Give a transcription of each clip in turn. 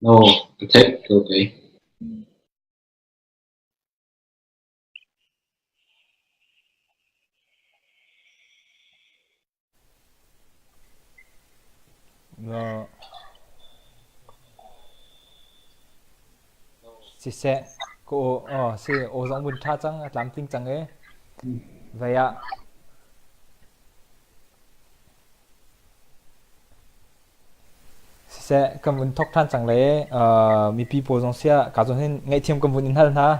No, thích okay. si sẽ cô si ô giống bún tha chăng làm tinh chăng ấy vậy ạ si sẽ cầm bún thóc than chăng lấy mi pi po giống xia cả giống hen ngay thêm cầm bún in hơn ha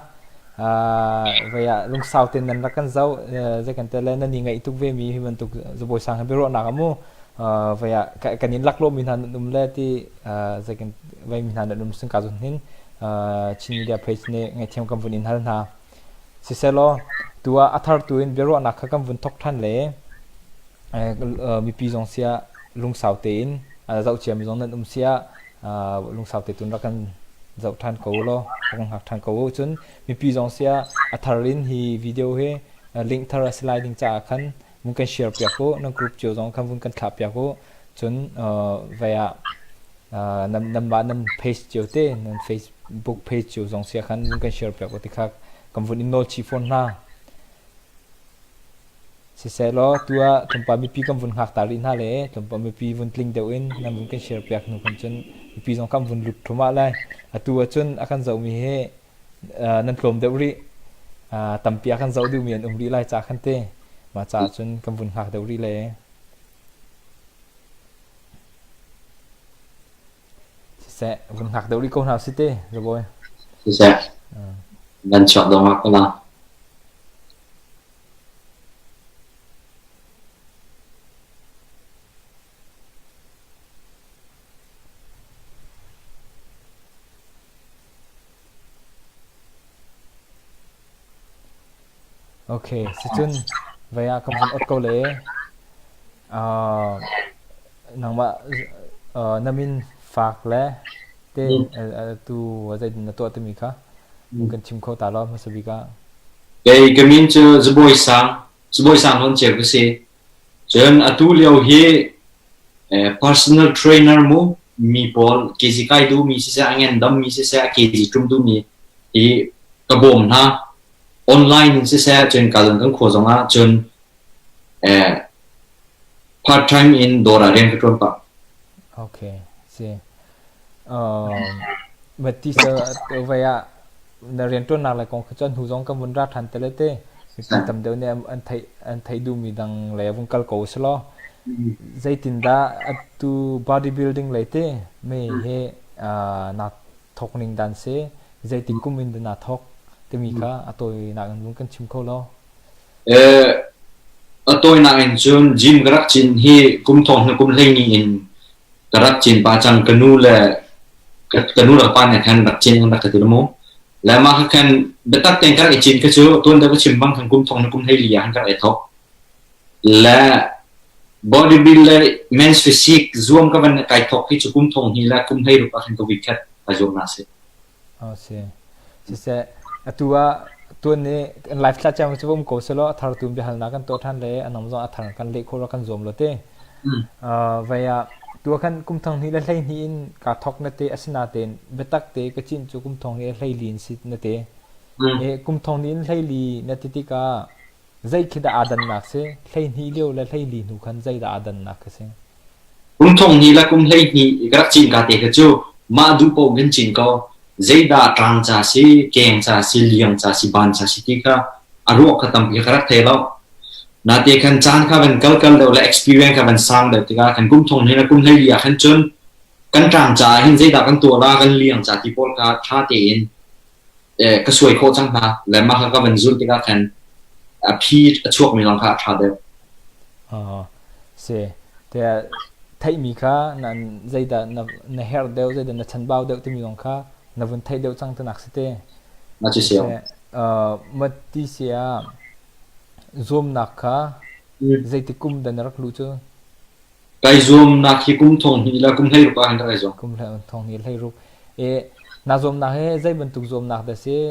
vậy ạ lung sau tiền nên là căn dấu dây cần tên lên nên ngay tục về mi mình tục rồi buổi sáng hay bữa nào kamu vậy ạ cái nhìn lắc lô mình hành đúng lẽ thì dây cần vậy mình hành đúng sinh cả giống hen chini dia page ne ngay thêm cầm bún in hơn ha si sẽ lo tua athar tuin biro na khakam vun thok than le mi pi jong sia lung sau tein zau chiam jong nan sia lung sau te tun rakan zau than ko lo rong hak than ko chun mi pi jong sia atharin hi video he link thar sliding cha khan mun kan share pya ko na group cho jong kan vun kan khap pya ko chun via nam ba nam page cho te nam Facebook page cho jong sia khan mun kan share pya ko ti khak kam vun in no chi phone na si sẽ lo tua tumpa mi pi kam vun hak tarin ha le tumpa mi pi vun tling deu in nam vun kan share pyak nu kan chun mi pi jong kam vun lut thuma lai atua chun akan zau mi he nan klom deu ri tampi akan zau du mian ri lai cha khan te ma cha chun kam vun hak deu ri le si sẽ vun hak deu ri ko nào si te rồi boy Si sẽ lần chọn đồ hoặc là ok si chun vậy kam vun ot ko le nang ma namin phak le te tu wazai na to te mi kha mungkin chim kho ta lo masabi ka cái min cho zboy sang hon che cái chen atu liao hi personal trainer mu mi pol kezi kai du mi se angen dam mi se kezi tum du mi i kabom na online se chen ka dong kan kho zonga chen part time in dora ren petrol pa ok si mati sa vaya na rian to na la kong khachon hu jong kam vun ra than te le te mi tam de ne an thai du mi dang le vun kal ko slo zai tin da atu bodybuilding le te me he na thok ning dan se zai tin kum in na thok te mi kha atoi na vun kan chim kho lo tôi na in chun gym garak chin hi kum thong na kum lengi in garak chin pa chang kanu la pa ne khan rak chin rak tu mo la ma khan betak ten garak chin ka chu tun da chim bang khan kum thong na kum hei li han garak thok la bodybuilder men's physique zoom ka van kai thok hi chu kum thong hi la kum hei ru pa khan ko wicket a jom na se si se atua tuan ni live chat chang chu ko selo thar tum bi hal na kan to than le anam zo athar kan le khora kan zom lo te vaya ตัวคันกุมทองนี่ละไลนี่อินกาทอกนะเตอสนาเตนเบตักเตกะจินจูกุมทองนี่ไลลีนสินะเตกุมทองนี่ไลลีนะติกาใจคิดอาดันนักเสไลนี่เลียวละไลลีนูคันใจอาดันนักเสกุมทองนี่ละกุมไลนี่กระจินกาเตกะจูมาดูโปเงินจินก็ใจดาตรังจาสิเกงจาสิเลียงจาสิบานจาสิติกาอารมณ์ขตัมพิกรักเทลนาทีขันจานข้าเป็นเกลเดาและ experience ข้าเป็นสร้างเด็กที่ขันกุมทงนี่นะกุมให้เลียขันจนกันตรังจ่าหินใจดักกันตัวละกันเลี้ยงจากที่พอลกาท่าเตียนก็สวยโคจังมาและมาข้าเป็นจุดที่ขันพี่ช่วงมีหลังคาท่าเดียวเสียแต่ไทยมีข้านั่นใจดักในเฮร์เดียวใจดักในชั้นเบาเดียวที่มีหลังคาในวันไทยเดียวจังตัวนักสิเตน่าจะเสียมัดที่เสียzoomนักค่ะใจที่กุมดันรักรู้จ้ะไก่ zoom นักที่กุมทงนี่ละกุมให้รู้ป่ะเห็นอะไรจ้ะกุมให้ทงนี่ให้รู้น่า zoom นักให้ใจบรรทุก zoom นักแต่เสีย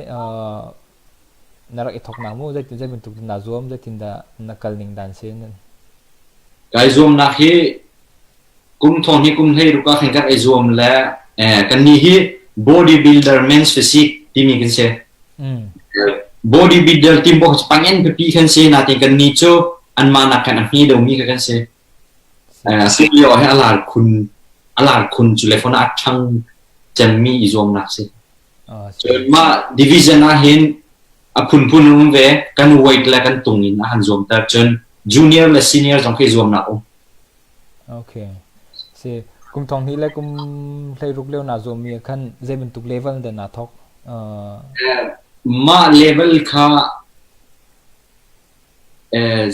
น่ารักอีทอกนักมั้งใจบรรทุกน่า zoom ใจที่น่านักกลิ่งดันเสียนั่นไก่ zoom นักให้กุมทงนี่กุมให้รู้ป่ะเห็นกันไอ้ zoom แล้วกันนี่ให้ bodybuilder men's physique ที่มีกันเสียbodybuilder tim boh pangen pepi kan se na ting kan ni cho an ma na kan ni do mi kan se se yo he alar kun telefon a thang jam mi izom nak se ma division a hin a pun ve kan wait la kan tung in han zom ta chen junior la senior jong ke zom na o okay se kum thong ni la kum hlei ruk leo na zom mi kan je ben tuk level da na thok ma level kha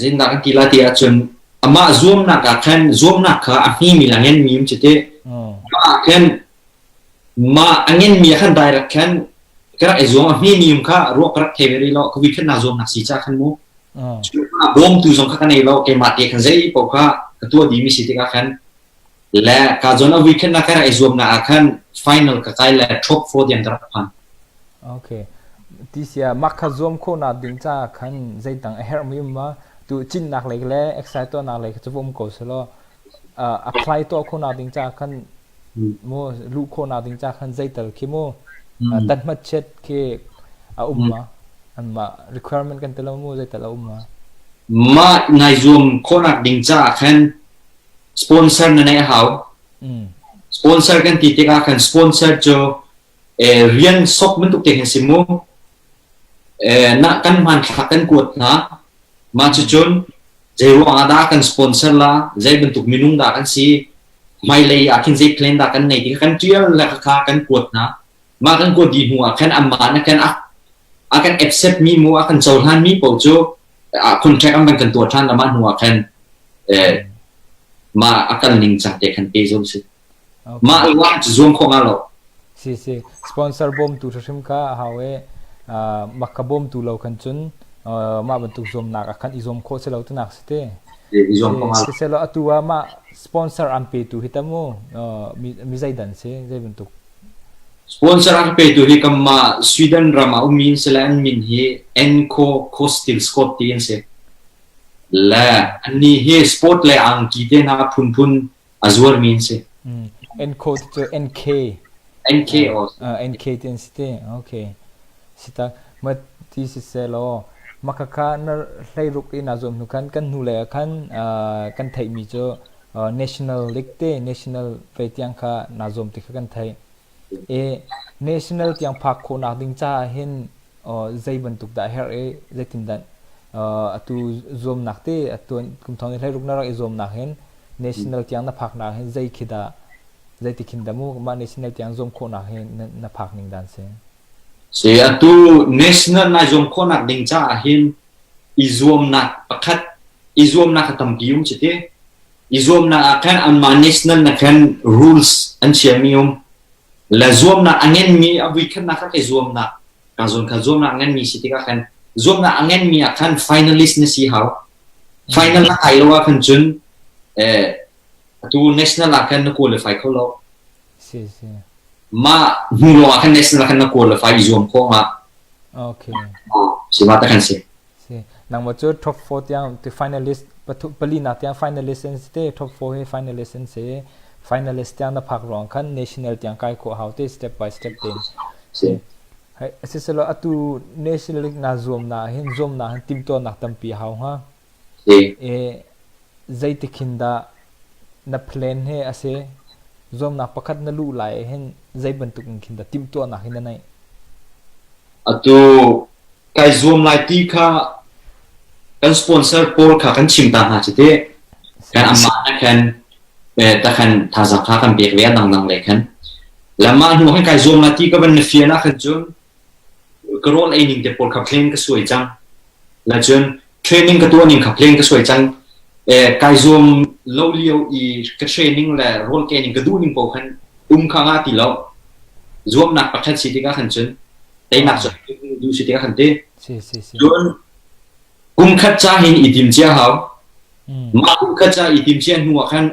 zinda kan kila ti achun ama zoom na ka khan zoom na kha ahni milangen mim chite ma khan ma angen mi khan direct khan kara e zoom ahni mim kha ro kra theveri lo ko wikhan na zoom na si cha khan mo bom tu zong kha kan e lo ke ma te khan zai po kha tu di mi si te ka khan la ka zona wikhan na kara e zoom na khan final ka kai la top 4 diam dra phan okayที่เสียมักขจมโคนาดึงจ้าขันใจต่างเฮร์มิมมาตัวจินนักเลยก็แล้วเอ็กไซต์ตัวนักเลยก็จะวงโกสโลapply ตัวโคนาดึงจ้าขันโมลูกโคนาดึงจ้าขันใจแต่คิโมตัดมาเช็ดเคมาอันมา requirement กันแต่ละโมใจแต่ละมาในซูมโคนาดึงจ้าขันสปอนเซอร์นั่นเองเขาสปอนเซอร์กันที่ที่ขันสปอนเซอร์จะเรียนซอกมันตุกเตะสิโมnak kan manfaatkan kuat na macam jauh ada kan sponsor lah jai bentuk minum dah kan si mai lay akin jai plan dah kan naik kan trial lah kan kuat na makan kuat di mua kan aman kan akan accept mi mua akan jauhan mi pojo kontrak akan kan tuan nama mua kan ma akan link cantik kan peso si ma luar zoom kau ngalo si sponsor bom tu tersim ka hawe makabom tu lau kan chun ma bentuk zom nak akan izom ko se lau tu nak sete izom ko mal se lau atua ma sponsor ampe tu hitamu mi zaidan se zai bentuk sponsor ampe tu hi kamma Sweden rama umin selan min hi enco costil scottian se la ani hi sport le ang kite na pun azur min se enco to nk nk ten sete okay sita mat ti si selo makaka na hlairuk ina zom nukan kan nule kan thai mi cho national league te national petiang kha na zom ti kan thai national tiang phak kho na ding cha hin zai bantuk da her zatin dan atu zom nakte atu kum thong hlairuk na ra zom na hen national tiang na phak na hen zai khida zai ti khinda mu ma national tiang zom kho na hen na phak ning dan se se atu national na zom ko nak ding cha hin izom nak pakhat izom nak tampium chite izom na akan an national na kan rules an chemium la zom na angen mi awi kan na ka zom na ka zom na angen mi siti ka kan zom na angen mi akan finalist na si how final na kailo kan jun atu national akan na qualify ko lo si ma hulo akan national akan na qualify zoom ko ma okay si mata kan si nang mo top 4 tiang the finalist pali na tiang finalist se top 4 he finalist se finalist yang na phak rong khan national tiang kai ko haute step by step ten sim hai asisalo atu national league na zom na hin tim to na tampi haw ha sim e zai tikhinda na plan he ase zom na pakhat na lu lai hen zai bantuk khinda tim to na hin nai atu kai zoom lai ti kha kan sponsor por kha kan chim ta ha chite kan amma na kan ta kan thaza kha kan bek le nang le kan lama nu kan kai zoom lai ti ka ban fia na kan jun karol ai ning te por kha plane ka suai chang la jun training ka tu ning kha plane ka suai chang kai zoom lo liu I ka training la rol ke ning ka du ning po kan kha nga ti lo zoom nak pakhat si ti ka kan jun tay nak so du si ti ka kan te si jun khat cha hin idim chia hao ma khat cha idim chia nu kan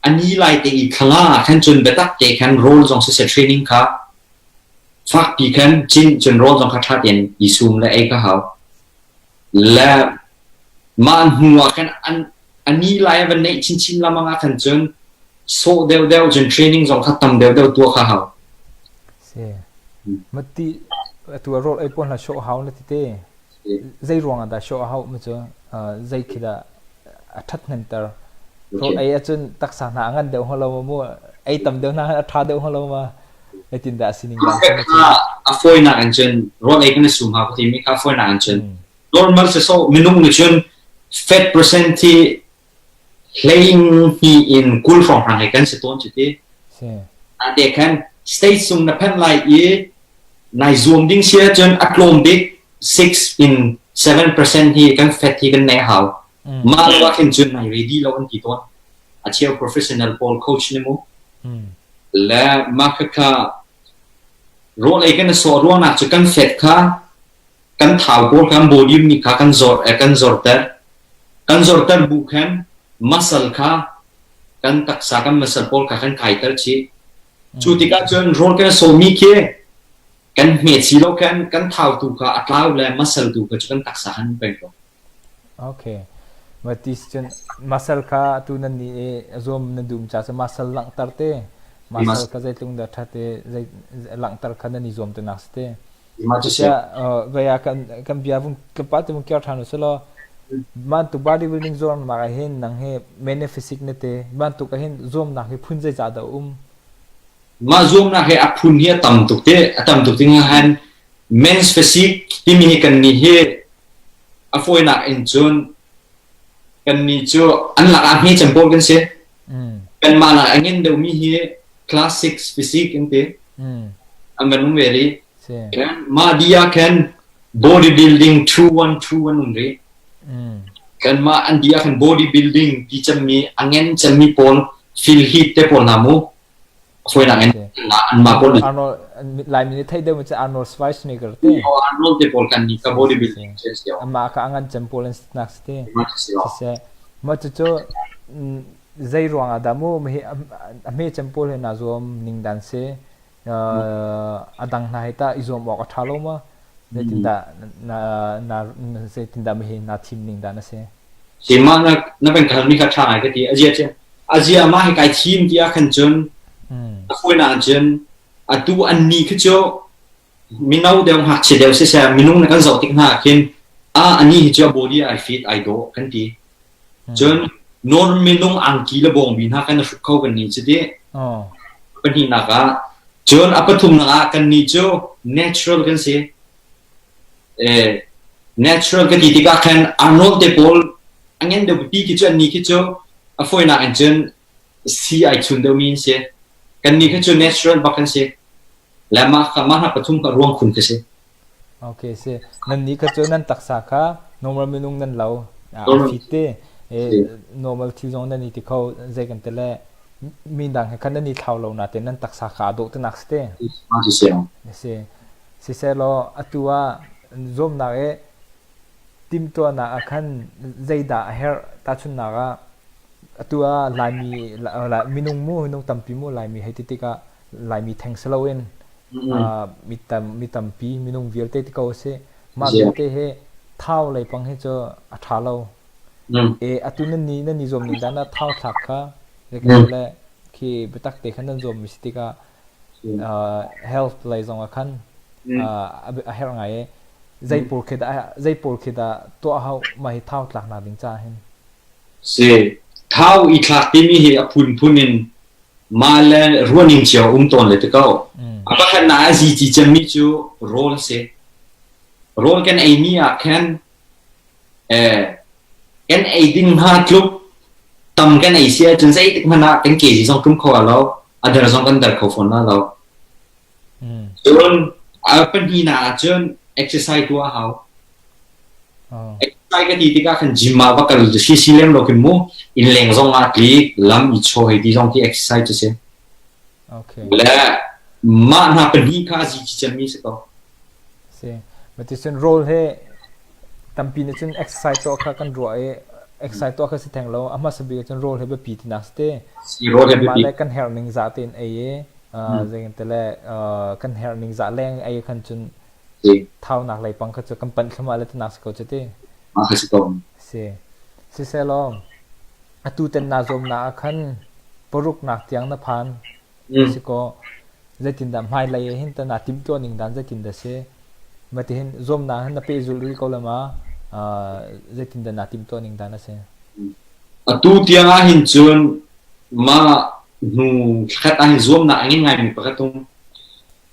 ani lai te I khanga kan jun betak te kan rol jong se training kha fak pi kan chin jun rol jong kha tha ten I zoom la ai ka hao la man huwa kan ani lai van nei chin la manga kan jun so del jun training jong kha tam del tu kha hao se mati tu role ai pon la show how la ti te zai ruang da show how ma chu zai khida athat nan tar role ai achun taksa na ngan de holo mo ai tam de na tha de holo ma ai tin da sining da a foi na an chen role ai kan sum ha ti mi ka foi na an chen normal se so minung ni chen fat percent ti playing he in cool from hang kan se ton chi ti se they can stay sum na pen like ye nai zoom ding sia chen atlom dik 6 in 7% he kan fat he kan nei how ma wa kan chen nai ready lo kan ti ton a chiao professional ball coach ni mo la ma ka role ai kan so ro na chu kan fat kha kan thau ball kan body ni kha kan zor tar bu kan muscle kha kan taksa kan muscle ball kha kan kai tar chi chu ti ka chen role kan so mi ke kan me chi lo kan thau tu kha atlau la muscle tu kha chu kan taksa han pen ko okay but this chen muscle ka tu nan ni zom na dum cha muscle lang tar te muscle ka zai tung da tha te zai lang tar khan ni zom te nak te ma chu sia vaya kan bia vung ka pa tu kyar thanu selo man tu bodybuilding zone ma ga hen nang he mene physique ne te man tu ka hen zom na he phun zai za da ma zoom na he aphun hi tam tuk ting han men's physique ti mi kan ni he a foi na in jun kan ni chu an la a mi champol kan se kan ma na angin de mi he class 6 physique in te an ban very kan ma dia kan bodybuilding 2121 unre kan ma an dia kan bodybuilding ti chami angin chami pol feel heat te pol namu foi na an ma pol Arnold lai mi thai de ma Arnold Schwarzenegger te Arnold te pol kan ni ka bodybuilding sense ya ama ka angan champol snack te se ma chu zai ruang adamu me champol he na zom ning dan se adang na heta izom wa thalo ma ne tinda na se tinda me na thim ning dan se sima na ben kan mi ka tha ka ti azia ma he kai thim ti a kan chun foi na chen atu an ni ka cho minau de ha che de se minung na kan zo tik na kin ani hi cho body I fit I do kan ti chun non minung ang ki la bong bin ha kan fu khau kan ni che de kan hi na ka chun apathum na kan ni cho natural kan se natural ka ti ka kan Arnold de Paul angen de pi ki cho ni ki cho a foi na an chen si I chun de min se kan ni ka cho natural ba kan se la ma ka ma ha pathum ka ruang khun ka se okay se nan ni ka cho nan taksa ka normal minung nan lau fite normal thi zong nan ni ti khau zai kan tele min dang kan nan ni thau lo na te nan taksa ka do te nak ste ma se se lo atua zom na e tim to na akhan zai da her ta chun na ga atua lai minung mu hinung tampi mu lai mi heti ka lai mi thang slowen mitam pi minung vierte ti ko se ma te he thau lai pang he cho athalo e atunan ni zom ni dana thau thak kha le khi bị tắc tế khăn đơn zoom mystica health lại dòng ở khăn her ngay dây bùa khi đã tua hậu mà hi thao lạc nào đình cha hen se thao i thak ti mi hi apun punin ma le running chiao ton le te ko apa khan na ji chi chem mi chu role se role kan ai mi a khan kan ai ding ha club tam kan ai sia chun sai tik mana kan ke ji song kum kho alo adar song kan dar kho phone na lo chun apan hi na chun exercise tua hao exercise cái gì thì các phần gym mà bắt đầu si si lem rồi cái mũ in leng rong à thì làm ít cho hay đi rong thì exercise chứ xem là mà na phần hi khá gì chỉ chân mi sẽ có xem mà thì chân role he tam pin chân exercise to khá kan rồi exercise to khá sẽ thành lâu ama sẽ bị chân role he bị pi thì naste role he bị mà lại kan hair ning za tin ai dành tới là kan hair ning za leng ai kan chân thao nạc lại bằng cái chỗ cầm bẩn không ai lấy nạc sẽ chết đi mà phải sẽ có sẽ lo tu tên na zoom na khăn poruk nạc tiếng na phan sẽ có dây tin đam hai lại hiện tại na tim to ning dan dây tin đó sẽ mà thì hiện zoom na hiện na pe zul câu là mà dây tin đó na tim to ning dan đó sẽ tu tiếng à hiện trường mà nu khách anh zoom na anh ngay mình phải tung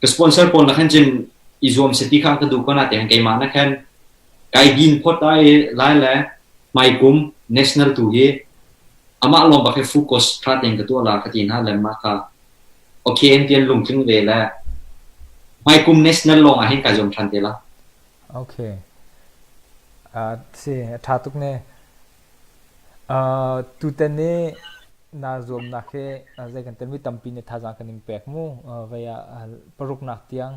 cái sponsor pon là khăn trên izom seti khang ka du ko na te kai ma na khan kai din phot ai lai la mai kum national tu ye ama lom ba ke focus strategy ka tu la ka tin ha le ma ka okay en tian lung chung ve la mai kum national long a hin ka jom than te la okay se tha tuk ne tu ten ne na zom na ke zai kan ten mi tampi ne tha ja kan impact mu vaya paruk nak tiang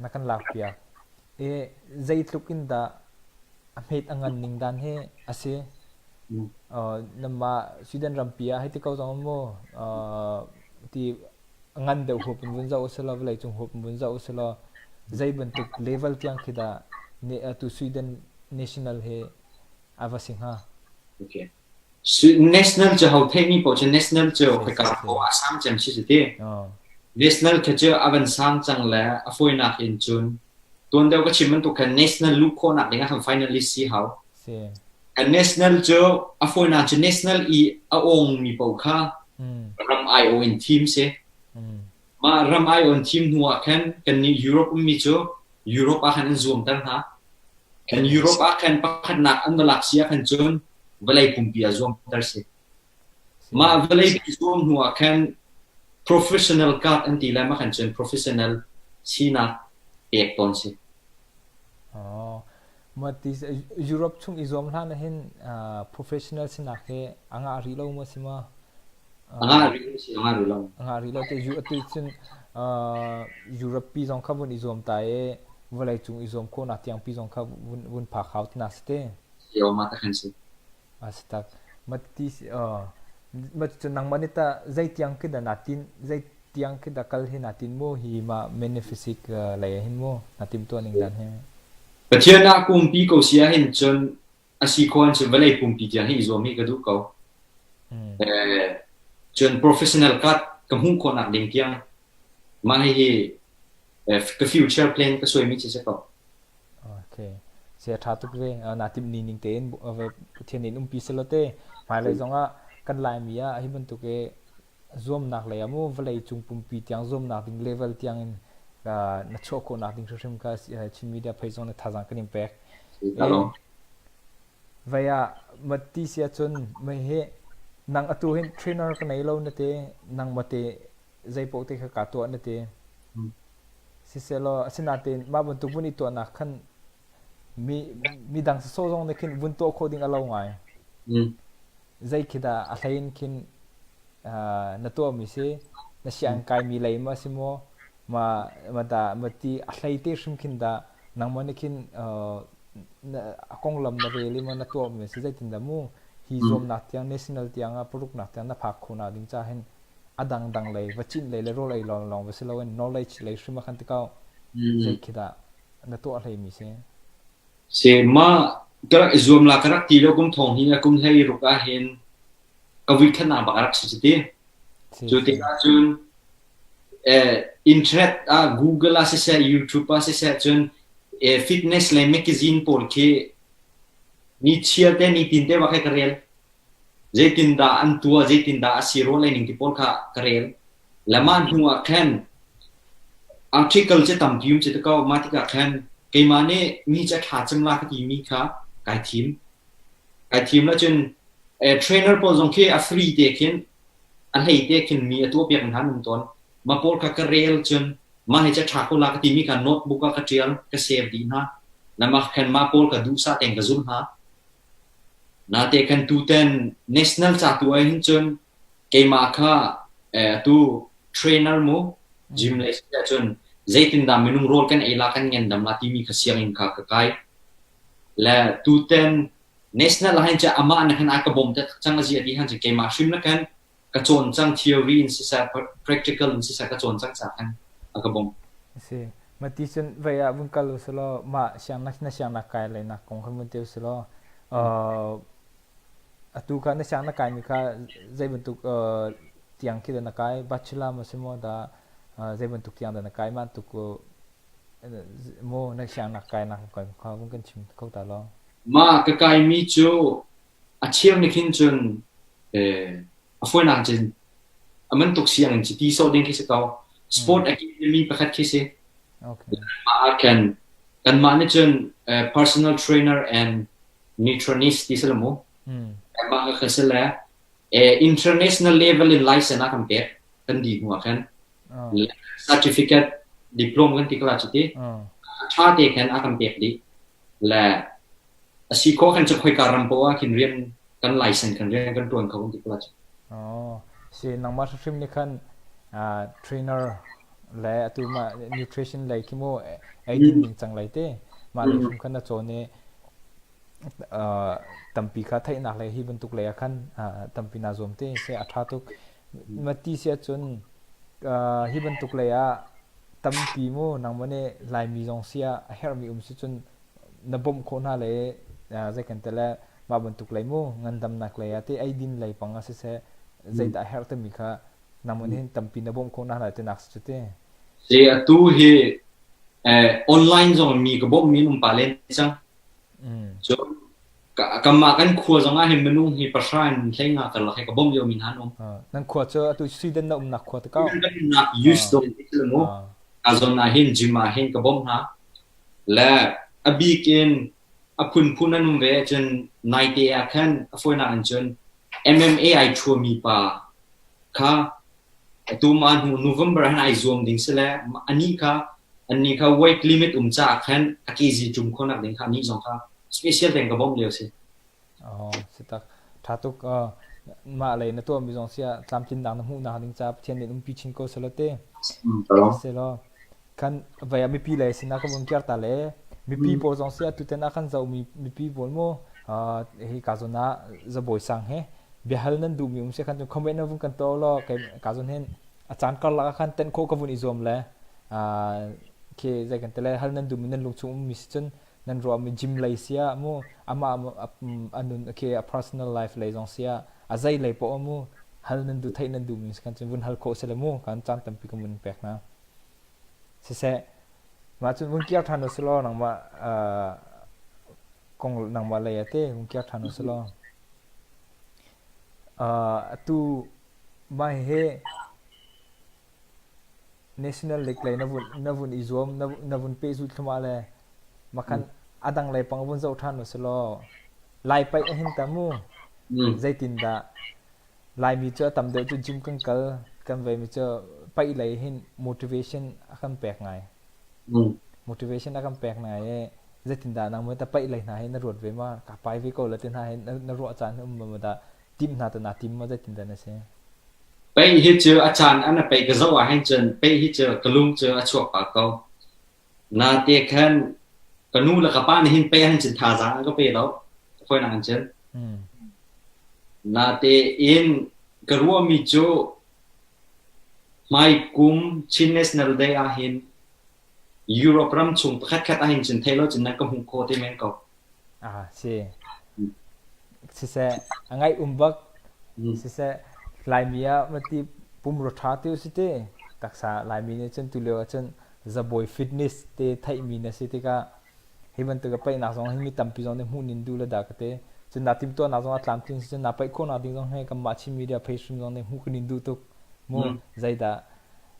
nakan lakpia zai tlukin da amit angan ning dan he ase nama Sweden rampia hai ti kau jong mo ti angan de hop bun za usela lai chung hop bun za usela zai bentuk level tiang khida ne tu Sweden national he avasing ha okay national cho hau thei ni po cho national cho ka ko asam chem chi ti national khache avan sang chang la afoi nak in chun ton deu ka chiman to kan national lu ko nak dinga ham finalist si how and national cho afoi na cho national I aong mi po kha ram I o in team se ma ram I on team nuwa kan ni Europe mi cho Europe a kan zoom tan ha kan Europe a kan pakhat nak an lak sia kan chun valai pumpia zoom tar se ma valai zoom nuwa kan professional card anti lama kan chen professional sina ek ton se mà tí Europe chung izom han hen professional sina ke anga ri lo mo sima anga ri lo te you ati chen Europe pi jong khabun izom ta e valai chung izom ko na tiang pi jong kha bun pha khaut na ste yo ma ta kan se astak mati mà cho năng manita zai tiang ke da natin zai tiang ke da kal he natin mo hi ma benefic lai hin mo natim to ning dan he pathiana kumpi ko sia hin chon asi kon che valai kumpi ja hi zo mi ka du ko chon professional kat kam hung ko nak ding tiang ma hi ka future plan ka soi mi che ko okay se tha tu re natim ni ning ten pathianin pi selote mai lai zonga kan lai mia hi ban tu ke zoom nak le amu valai chung pum pi tiang zoom nak ding level tiang in na choko nak ding shim ka chin media phai zone tha jang kan impact vaya mati sia chun mai he nang atu hin trainer ka nei lo na te nang mate zai po te ka to na te si selo asinate ma ban tu buni to na khan mi dang so zong ne kin bun to coding alo ngai zai khida athain kin na to mi se na siang kai mi lai ma simo ma da mati athai te shim kin da nang mon kin akong lam na reli ma na to mi se zai tin da mu hi zom na tiang national tiang a product na tiang na phak khuna ding cha hen adang dang lai wachin lai le ro lai long long wa se lo knowledge lai shima khan tikau zai khida na to athai mi se ma karak zoom la karak ti lo kum thong hi na kum hei ruka hen ka wi khana ba rak si ti จุดที่จุนอินเทอร์เน็ตGoogle อาเซีย YouTube อาเซียจุนfitness เลยแมกกาซีนพอลคีนี่เชียร์เต้นี่ตินเต้ว่าแค่กระเรียลเจตินดาอันตัวเจตินดาสิโรเลยนิ่งที่พอลค่ะกระเรียลแล้วมันหัวแค่นarticle จะตั้มพิมพ์จะตะก้ามาที่กับแค่นเกมาเนี่ยมีจะขาดจำลากที่มีค่ะไก่ทีมแล้วจนเทรนเนอร์พอลงแค่ฟรีเด็กเห็นอันให้เด็กเห็นมีตัวเปียกหันหนึ่งตอนมาพอลค่ะกระเรียลจนมาให้จะขาดคนละที่มีค่ะโน้ตบุ๊กก็เจียลก็เซฟดีนะแล้วมาแค่นมาพอลค่ะดูซาเต็งกับซุ่มฮะนาเตกันตูเต็น national จากตัวเองจนเกมาค่ะตัวเทรนเนอร์โมจิมเลยจนZaitin da minung role kan ilakan ngen dam lati mi khasiang in kha kai la tu ten national han cha ama an han akabom ta chang ji ati han cha ke ma shim la kan ka chon chang theory in sisa practical in sisa ka chon chang cha kan akabom si mati chen vaya bun kalu selo ma siang na kai le na kong khamun teu selo atu ka na siang na kai mi kha zai bentuk tiang ki na kai bachelor ma semo da zai bentuk tiang da na kai man tu ko mo na siang na kai na ko kha bun kan chim ko ta lo ma ka kai mi chu a chiang ni kin chun a foi na chin aman tuk siang chi ti so ding ki se ka sport academy pakhat ki se okay ma kan ma ni chun personal trainer and nutritionist ti se mo ma ka khasela international level in license na compare kan di huwa kan certificate diploma kan ti kala chiti tha te kan a compare di la asi ko kan choi karam po a kin rian kan license kan rian kan tuan ka kan ti kala si nang ma stream ni kan trainer la atu ma nutrition lai ki mo ai din ning chang lai te ma ni fum kan na chone tampi kha thai na lai hi bentuk le khan tampi na zom te se atha tuk mati se chun hi bentuk le ya tampi mo nang mane lai mi jong sia her mi si chun na bom kho na le zai kan tela ma bentuk le mo ngan dam nak le ya te ai din lai panga se zai da her te mi kha nang mane tampi na bom kho na la te nak se te se atu hi online zong mi ka bom mi num palen chang so kama kan khua zonga he menung hi pasran thenga kal la ka bom yo min hanom nan khua cho tu sweden na nak khua ta ka na use dong mo azona hin jima hin ka bom ha la abikin apun punanum ve chen naite akan afoina anjon MMA ai thua mi pa kha tu man hu November han ai zoom ding sele ani kha weight limit cha khan akiji jum khonak ding kha ni zong kha special thing ka bom leo se sitak thatuk ma le na to mi jong sia tlam tin dang na hu na ding cha thian ni pi chin ko salote selo kan vaya mi pi le sina ko bong kyar ta le mi pi po jong sia tu ten a kan zau mi pi bol mo hi ka zona za boy sang he behal nan du mi se kan comment na vung kan to lo ka zon hen achan kar la khan ten ko ka bun izom le ke zai kan tele hal nan du min nan lung chung mi chen nan ro mi gym lai sia mo ama anun ke a personal life lai jong sia azai lai po mo hal nan du thai nan du mi kan chen bun hal ko se le mo kan chan tam pi ka mun pek na se ma chun bun kya than so lo nang ma kong nang ma lai ate bun kya than so lo tu ma he national league lai na bun izom na bun pe zu thma le makan adang lai pang bun zo than so lo lai pai a hin ta mu zaitin da lai mi cha tam de chu jim kan kal kan ve mi cha pai lai hin motivation akan pek ngai motivation akan pek ngai zaitin da nang mo ta pai lai na hin na rot ve ma ka pai vi ko la tin ha hin na ro chan ma da tim na ta na tim ma zaitin da na se pai hi chu achan ana pai ka zo a hin chen pai hi chu kalung chu a chuak pa ko na te khan kanu la ka pa ni hin pai han chen tha za ko pe lo phoi na han chen na te in karua mi chu mai kum chin national day a hin Europe ram chung khat a hin chen thelo chen na ka hung ko te men ko si se angai umbak si se lai mia mati pum ro tha te si te taksa lai mi ne chen tu le chen zaboi fitness te thai mi na si te ka himan te ka pai na zong hi tam pi zong ne hu nin du la da ka te chen na tim to na zong atlam tin chen na pai ko na ding zong he ka ma chi media page zong ne hu kin du to mo zaida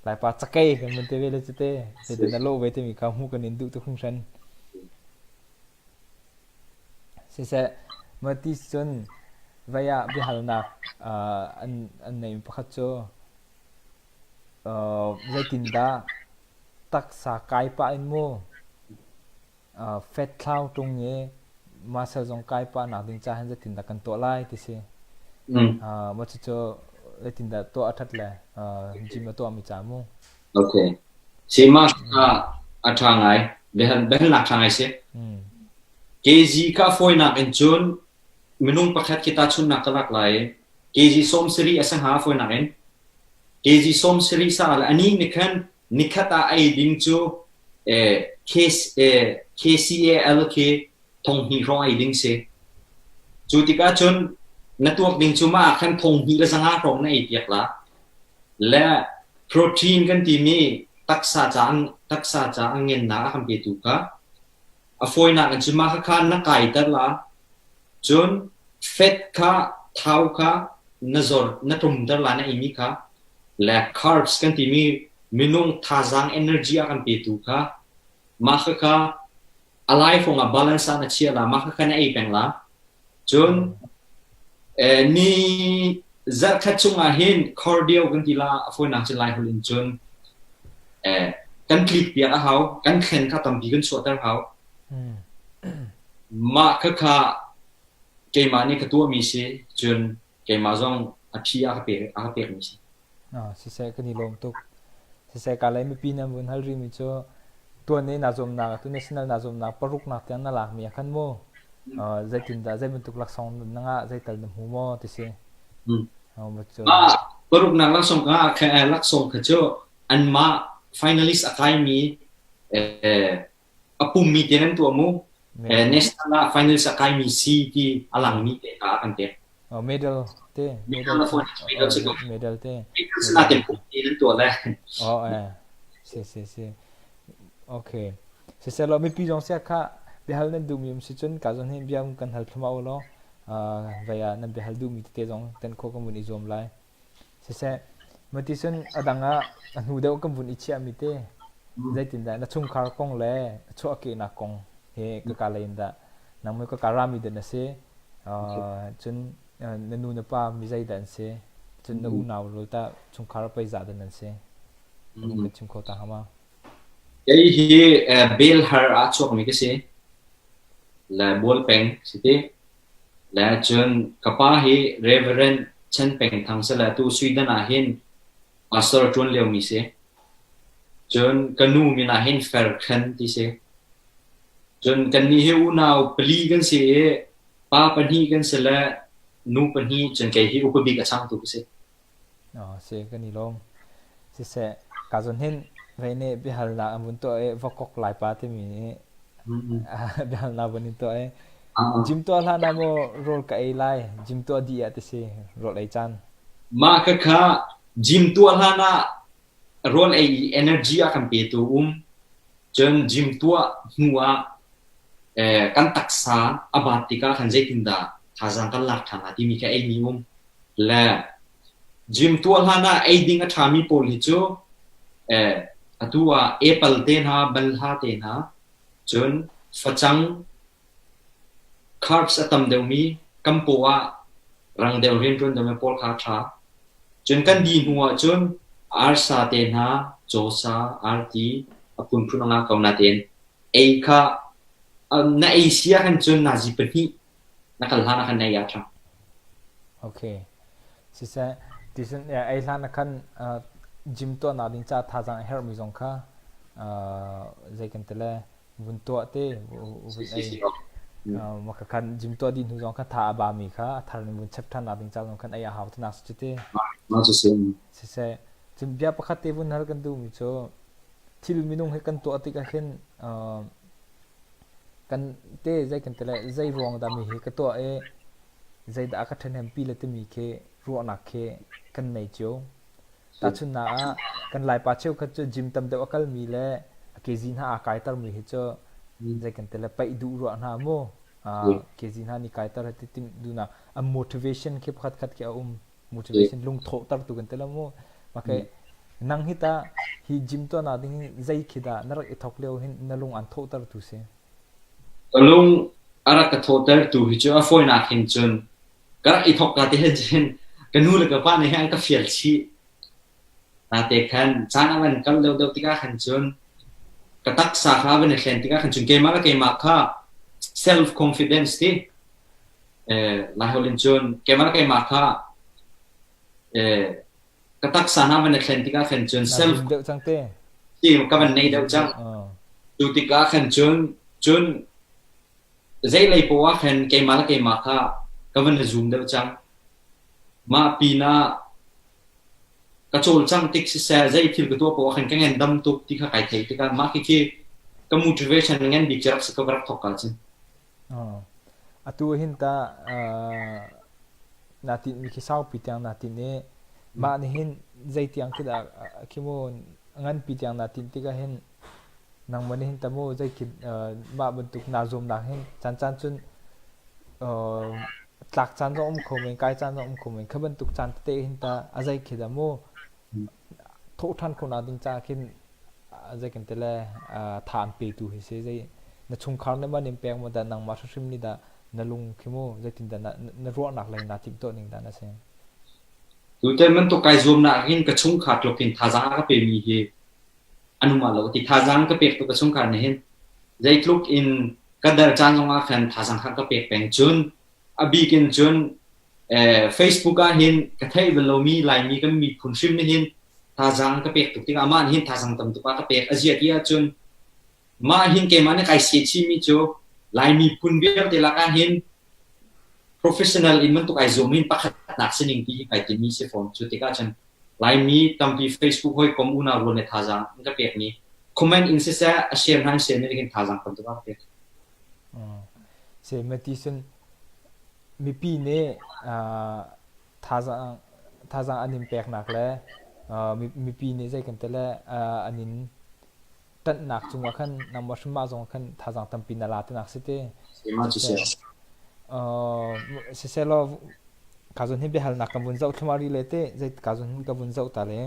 lai pa chakai kan mun te ve le te te na lo ve te mi ka hu kan du to khung san se se ma ti chun vaya bi halna an nei pakhat cho zaitinda taksa kai pa in mo fat cloud tung nge masa zong kai pa na ding cha han zaitinda kan to lai ti se ma chu cho zaitinda to athat la gym to mi cha mo okay sima athangai behan na thangai se kg ka foina en chun minung pakhat kita chun nakalak lai kg som sri asang ha foina en kg som sri sa ani nikhata ai ding chu KCALK thong hi ro ai ding se chu tika chun natuak ding chu ma khan thong hi la sanga rong na ai tiak la la protein kan ti mi taksa cha angin na kan pe tu ka a foina kan chu ma kha na kai ta la chun fat ka thau ka nazor na tum dar la na imi ka la carbs kan ti mi minung thazang energy akan pe tu ka ma kha alive for a balance na chia la ma kha na ai peng la chun ni za kha chunga hin cardio kan ti la a foina chin lai hulin chun kan click pia a hau kan khen kha tam bi kan so tar hau ma kha ke ma ni ka tu mi se chun ke ma zong a thia a pe mi se si se kan ni lom tuk si se ka lai mi pi na mun hal ri mi cho to ne na zom na tu national na zom na paruk na tian na lak mi khan mo zaitin da zai mun tuk lak song na nga zai tal na hu mo ti se ma cho paruk na lak song ka lak song ka cho an ma finalist academy apum mi tenan tu mo national finalist academy c ti alang mi te ka kan te medal te medal te na te pum tenan tu la si okay se lo mi pi jong sia kha behal nan du mi si chun ka jon he biam kan hal thma lo vaya nan behal du mi te jong ten kho ko mun izom lai se matisun adanga anu de kam bun ichia mi te zaitin da na chung khar kong le chu aki na kong he ka lain da namoi ka karami de na se chun nanu na pa mi zai dan se chun na u naw lo ta chung khar pai za dan se ka chung kho ta hama ei hi bel har a chok mi ke se la bol peng site la chun kapa hi reverend chen peng thang se la tu sweden a hin pastor chun leo mi se chun kanu mi na hin fer khan ti se chun kan ni he u naw pli kan se pa pani kan se la nu pani chun ke hi upabi ka chang tu se se kan ni long se ka jon hin ve ne bihal na amun to vokok lai pa te mi bihal na bani to jim to la na mo rol ka ai lai jim to di ate se rol ai chan ma kha jim to la na rol ai energy akan pe tu chen jim to huwa kan taksa abatika kan jekinda thazang kan lak thana ti mi ka ai ni la jim to la na ai ding a thami pol hi chu atua apple ten ha bal ha ten ha chun fachang carbs atam deu mi kampoa rang deu rin run deu pol kha tha chun kan di huwa chun arsa ten ha josa arti apun phunanga kauna ten ei kha na asia kan chun na jipani nakal hana kan na ya tha okay sisa tisun ai hana kan gym to na ding cha tha jang her mi jong kha zai kan tele bun to te ma kha kan gym to din hu jong kha tha ba mi kha thar ni bun chep tha na ding cha jong khan ai haw ta na su te ma chu se chim bia pa kha te bun har kan du mi cho thil minung he kan to ati ka hen kan te zai kan tele zai rong da mi he ka to zai da ka then hem pi le te mi ke ro na ke kan nei cho ta chun na kan lai pa cheu kha chu gym tam de akal mi le kg na kai tar mi hi cho zai kan tele pai du ro na mo kg na ni kai tar ti tim du na a motivation ke khat khat ke motivation lung tho tar tu kan tele mo ma ke nang hi ta hi gym to na ding zai khida nar i thok leo hin na lung an tho tar tu se lung ara ka tho tar tu hi chu a foi na khin chun ka i thok ka te jen kanu le ka pa ne hang ka fiel chi ta te khan chana wan kam lo do ti ka khan chun ka tak sa kha ben khen ti ka khan chun ke ma kha self confidence ti la holin chun ke ma kha ka tak sa na ben khen ti ka khan chun self de chang te ti ka ban nei do chang tu ti ka khan chun zai lai po wa khan ke ma kha ka ban zoom do chang ma pina ka chol chang tik si sa zai thil ka to po khan ka ngen dam tuk ti kha kai thei ti ka ma ki ka motivation ngen dik jarak sa ka barak thok ka chin atu hin ta natin mi ki sau pi tiang natin ne ma ni hin zai tiang ki da ki mo ngan pi tiang natin ti ka hin nang mani hin ta mo zai ki ma bentuk na zoom na hin chan chun tlak chan zo komen kai chan zo komen khaban tuk chan te hin ta azai ki da mo tho than ko na ding cha kin azai kan tele tham pe tu hi se zai na chung khar na ma nim pek mo da nang ma shim ni da na lung khimo zai tin da na ro nak lai na tim to ning da na se tu te man to kai zoom na hin ka chung khat lo kin tha za ka pe mi hi anuma lo ti tha jang ka pek to ka chung khat ne hin zai look in kadar chan jong a khan tha jang kha ka pek peng chun abi kin chun Facebook a hin ka thai belo mi lai mi ka mi phun shim ni hin tha jang ka pek tu ti aman hin tha jang tam tu ka pek azia ti a chun ma hin ke mane kai si chi mi cho lai mi phun ber te la ka hin professional in man tu kai zoom in pakhat nak sining ti kai ti mi se phone chu ti ka chan lai mi tam pi Facebook hoi kom una ro ne tha jang ka pek ni comment in se sa a share han share ni kin tha jang tam tu ka pek se meti sun mi pi ne tha jang anim pek nak le mi pi ne zai kan tele anin tan nak chunga khan number shma jong khan tha jang tam pi na la ta nak se te se se lo kazon hi be hal nak kamun zau thmari le te zai kazon ka bun zau ta le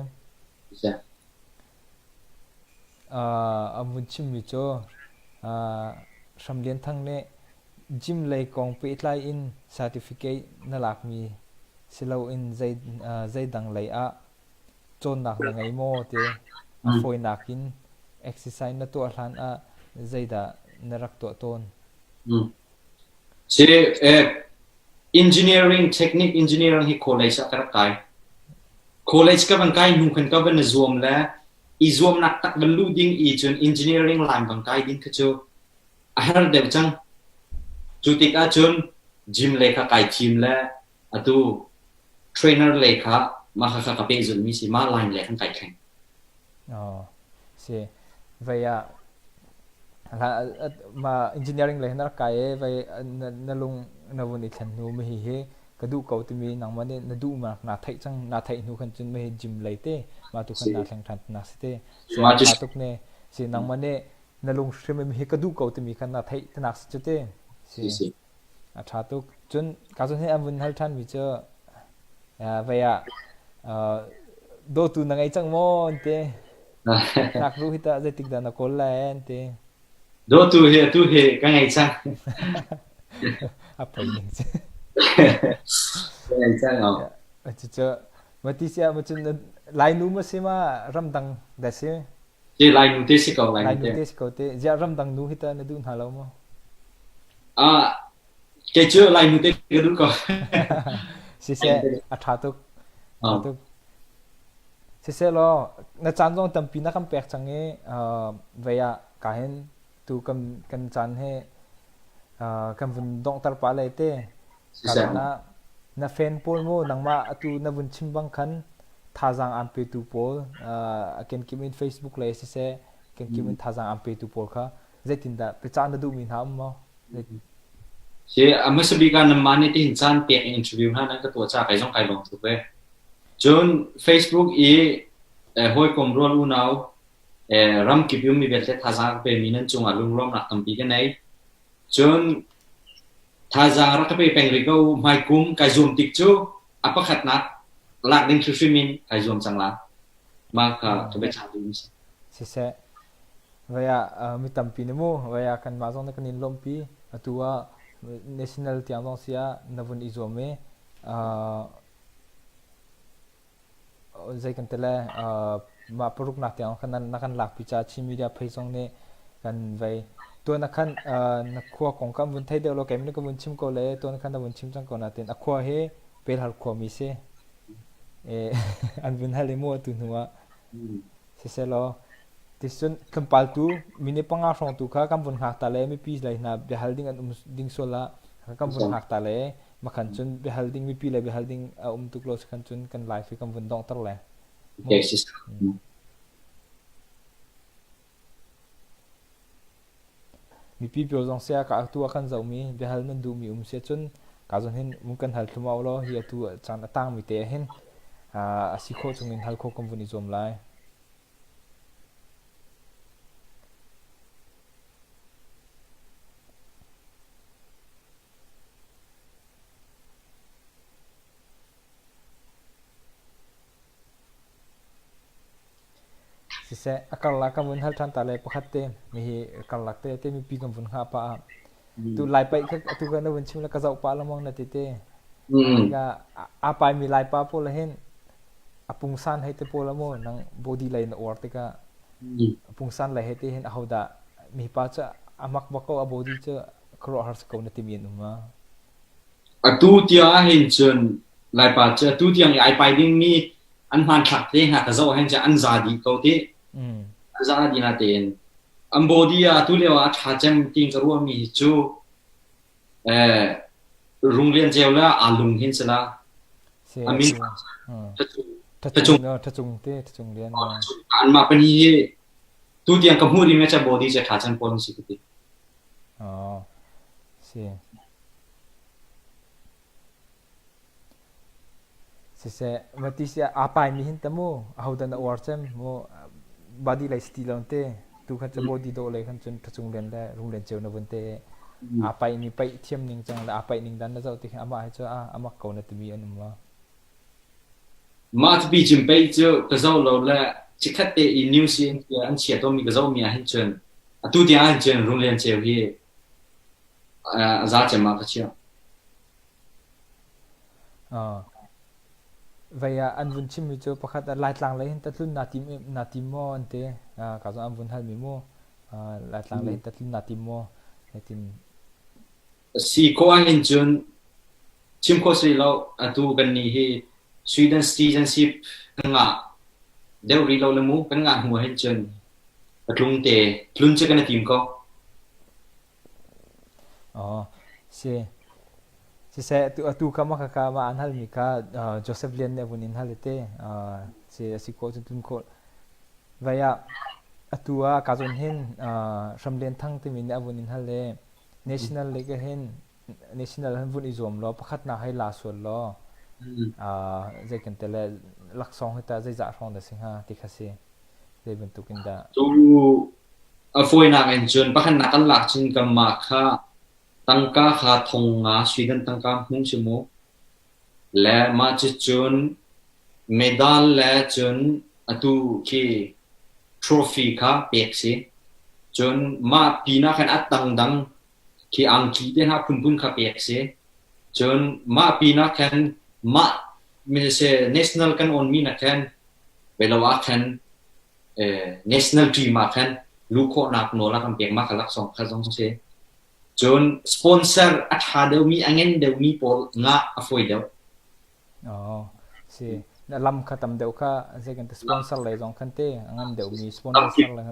amun chim mi cho shamlian thang ne gym lei kong pe tlai in certificate na lak mi silo in zai dang lei a chon nak la ngai mo te a foi nakin exercise na to hlan a zai da narak to ton se engineering technique engineering hi college akar kai college ka ban kai nu khan ka ban zoom la i zoom nak tak ban lu ding i chun engineering line ban kai din ka chu a har de chang chu tik a chun gym le kha kai team la atu trainer le kha ma kha ka pe zun mi si ma line le khan kai khen se vaya ma engineering le nar kai vai na lung na won i thlan nu me hi he kadu ko ti mi nang mane na du ma na thai chang na thai nu khan chun me gym le te ma tu khan na thlang than na se te se ma tuk ne se nang mane na lung shrim me hi kadu ko ti mi khan na thai tanak se te se a tha tuk chun ka chun he amun hal than mi cho vaya do tu na ngai chang mo te nak ru hita zai tik da na kol la en te do tu he ka ngai chang apa ini ngai chang ao acha mati sia macam lai nu ma sima ram dang da se je lai nu te si ko lai nu te si ko te ja ram dang nu hita na dun halo mo ke chu lai nu te ke du ko si se a tha tuk si se lo na chan jong tam pi na kam pek change veya ka hen tu kan chan he kan vun dong tar pa le te kana na fan pol mo nang ma atu na vun chimbang khan tha jang am pe tu pol ken kim in Facebook le se ken kim in tha jang am pe tu pol kha zaitin da pe chan da du min ha mo se amasabi ka na mani ti hinsan pe interview ha na ka to cha kai jong kai long tu be chun Facebook i hoi kom rol u now ram kip yum mi bete thazang pe minan chunga lung rom nak tampi ke nei chun thazang ra ka pe pengri ko mai kum kai zoom tik chu apa khat nak lak ding chu min kai zoom changla ma ka to be cha du si se vaya mi tampi ne mo vaya kan ma zong na kan in lompi atua national tiang dong sia navun izome zai kan tele ma peruk nak tiang kan nakan lak picha chi media phaisong ne kan vai to na kan na khwa kong kam bun thai de lo kem ne ko bun chim ko le to na kan da bun chim chang ko na ten akhwa he pel hal khwa mi se e an bun hal mo tu nuwa se se lo tisun kampal tu mini panga song tu kha kam bun hak ta le mi pi lai na be hal ding an ding sola kam bun hak ta le ma khan chun be hal ding mi pi le be hal ding tu close khan chun kan life kam bun dong tar le yes mi pi pyo jong sia ka tu kan zau mi be hal nan du mi se chun ka zon hin mun kan hal thumau lo hi tu chan atang mi te hin asi kho chung in hal kho kom bun izom lai si se akal la kam bun hal than ta le pakhat te mi hi akal lak te mi pi kam bun ha pa tu lai pai ka tu kan bun chim la ka zau pa la mong na te te ga apa mi lai pa po la hen apung san hai te po la mo nang body line or te ka apung san lai he te hen ahoda mi pa cha amak bako a body cha kro har ko na ti min ma tu tia hin chun lai pa cha tu tiang ai pai ding mi an man thak te ha ka zo hen cha an za di ko te za di na ten am body a tu le wa tha chem ting ka ru mi chu rung lian jeu la alung hin sala amin ta chung te ta chung lian an ma pani he tu tiang ka hu ri me cha body cha tha chan pon si ti si se matisia apai mi hin tamu ahodan or chem mo body lai style onte tu khan cha body do le khan chun thachung len la rung len cheu na bunte apai ni pai thiam ning chang la apai ning dan na zau ti ama ha cha ama ko na timi anuma ma tu bi chim pai chu ka zo lo la chi khat te in new sin an chia to mi ka zo mi a hin chun tu ti a hin chun rung len cheu hi za cha ma ka chia vaya an vun chim mi chu pakhat lai tlang lai hin tatlun na tim mo ante ka zo an vun hal mi mo lai tlang lai tatlun na tim mo tin si ko an hin chun chim ko sri lo atu kan ni hi Sweden citizenship nga deu ri lo le mu kan nga hu hin chun atlung te tlun che kan tim ko si se tu kama ka ma anhal mi ka Joseph Lian ne bunin halite si ko tun ko vaya atua ka zon hin samlen thang te min abunin hale national league hin national han bun izom lo pakhat na hai la sol lo je kan tele lak song hita je za rong da sing ha ti khase je ben tu kin da tu a foi na en chun pakhan na kan lak chin kam ma kha tangka kha thong nga Sweden tangka hung chimo le ma chi chun medal le chun atu ki trophy kha pek si chun ma pina khan atang dang ki angki de ha pun kha pek si chun ma pina khan ma me se national kan on mi na khan belawa khan national team ma khan lu kho nak no la kam pek ma khalak song kha jong se chun sponsor atha deu mi angen deu mi pol nga afoi deu si na lam khatam deu kha je kan sponsor lai jong khan te angan deu mi sponsor la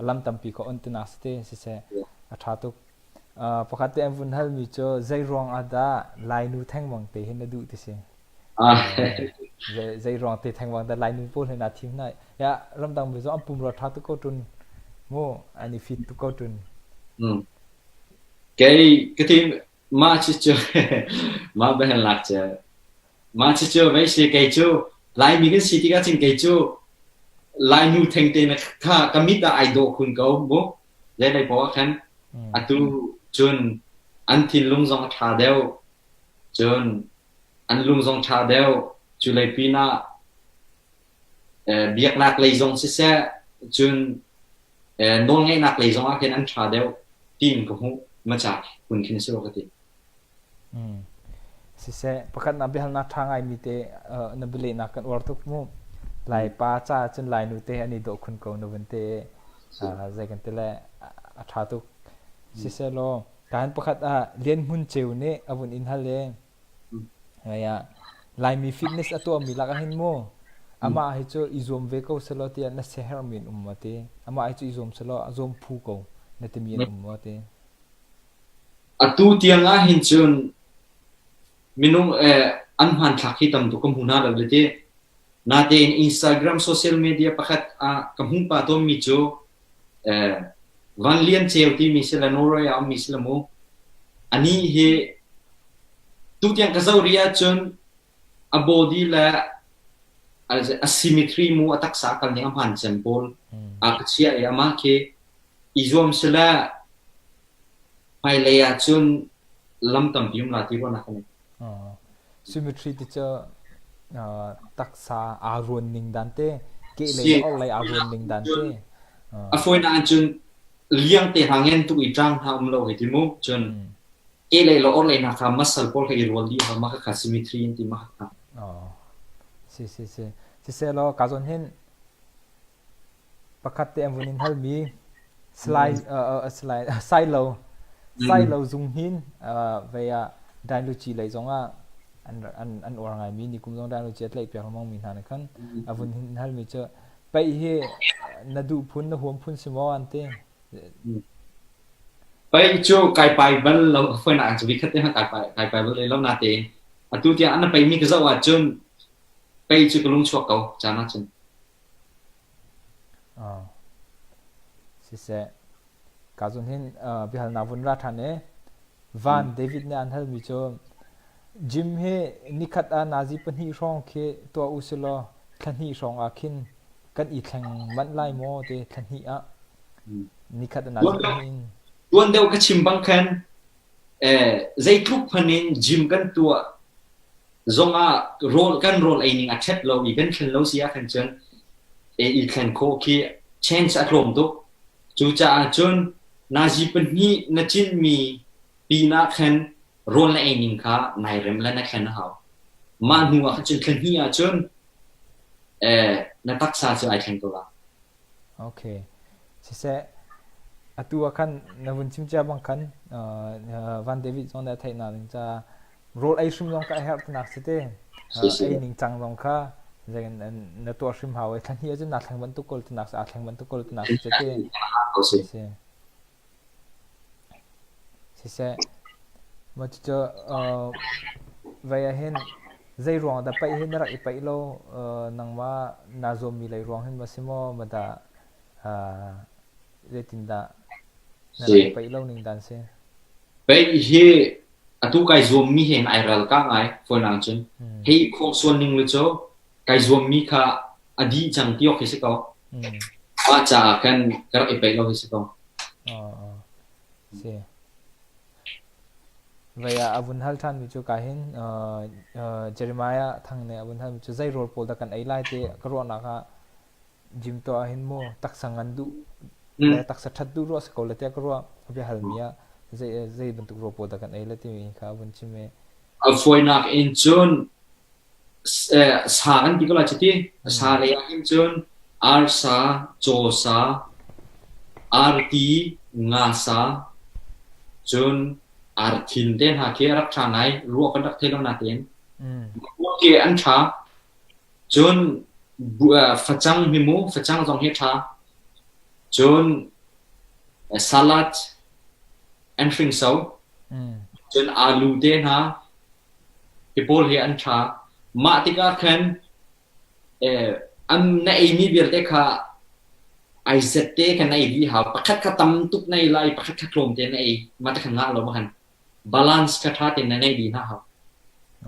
lam tampi ko ontinas te si se atha tu pakhat te vun hal mi cho zai rong ada lai nu thang mong te hin du ti se zai rong te thang mong da lai nu pol na thim na ya ram dang bi zo apum ro tha tu ko tun mo ani fit tu ko tun cái team ma chi cho ma bên lạc chờ ma chi cho mấy xe cây chú lại mình cái city cái trên cái chỗ lại nu thành tên là khá kami đã idol kun câu bố lấy lại bỏ khen à tu chun anh thiên lung dòng thà đeo chun anh lung dòng thà đeo chú lấy pina việc nạc lấy dòng sẽ chun nôn ngay nạc lấy dòng à anh thà đeo tin cũng không mà chả kun kinh siro cái gì sẽ bắt na behal na thang ai mi te na bile na kan war tuk mu lai pa cha chen lai nu te ani do khun ko no ben te zai kan te la tha tu se lo kan pakhat a lien mun cheu ne avun in hale ya lai mi fitness ato mi la ka hin mo ama hi chu izom ve ko selo ti na se her min ummate ama hi chu izom selo azom phu ko na te mi ummate atu tiang a hin chun minung an han thakhi tam tu kom huna la te na te Instagram social media pakhat a kam pa to mi chu van lien cheu ti mi sela no ya mi sela mo ani he tu tiang ka zau ria chun a body la asymmetry mu atak sa kal ni am han symbol a chia ya ma ke izom sela pai le ya chun lam tam pium la ti ro na khane symmetry ti cha taksa arun ning dante ke le all lai arun ning dante a foi na chun liang te hangen tu I trang ha lo he ti mo chun ke le lo all lai na kha masal pol ka irwal di ha ma kha symmetry ti ma ha si lo ka zon hin pakhat te amunin hal mi slide silo zung hin veya dan lu chi lai zonga an or ngai mi ni kum zong dan lu chet lai pya mong min han khan avun hin hal mi cha pai he nadu phun na hom phun simo ante pai chu kai pai ban lo foi na chu vi khat te ha kai pai ban le lo na te atu tia an pai mi ka zawa chun pai chu ka lung chok ko cha na chun si se ka zon hin bihal na vun ra thane van david ne an hal mi cho Jim he nikhat a nazi pani rong khe to usilo thani rong a khin kan I thang man lai mo te thani a nikhat a nazi pani tuan deu ka chim bang khan zai thuk phanin Jim kan tua zonga role ai ning a chat lo I kan khan lo sia khan chen I khan ko ki change at rom tu chu cha chun nazi pani na chin mi pina khan role la aiming kha nai rem la na khan ha man huwa kha chun khan hi a chun na taksa chu ai khan ko la okay se atua khan na vun chim cha bang khan van david on da thai na ning cha role ai shim long ka help na sete ai ning chang long kha zen na to shim ha we khan hi chu na thang ban tu kol tu na sa thang ban tu kol tu na sete se mà cho vậy hen dây ruộng đã bay hen ra ít bay lo nang ma na zoom mi lại ruộng hen mà xem mà đã dây tin đã na bay lo ning dan se bay he atu kai zoom mi hen ai ral ka ngai for nang chen he khong suan ning lu cho kai zoom mi kha adi chang ti ok se ko ba cha kan ra ít bay lo se ko se vậy avun hal than mi chu ka hin Jeremiah thang ne avun hal mi chu zai rol pol da kan ai lai te corona kha jim to hin mo tak sangan du le tak sa that du ro se ko le te ko ro be hal mia zai bentuk ro pol da kan ai le ti kha avun chi me a foi nak in chun sa an ti ko la chiti sa le ya hin chun ar sa cho sa ar ti nga sa chun ar thin ten ha ke rak tha nai ruwa kan rak thelo na ten ke an tha chun phachang mi mu phachang jong he tha chun salad and string so chun alu ten ha people he an tha ma tika khan am na mi bir te kha ai zete kan ai vi ha pakhat ka tam tuk nei lai pakhat ka klom te nei ma ta khang nga lo ma han balance ka tha te nei di na ha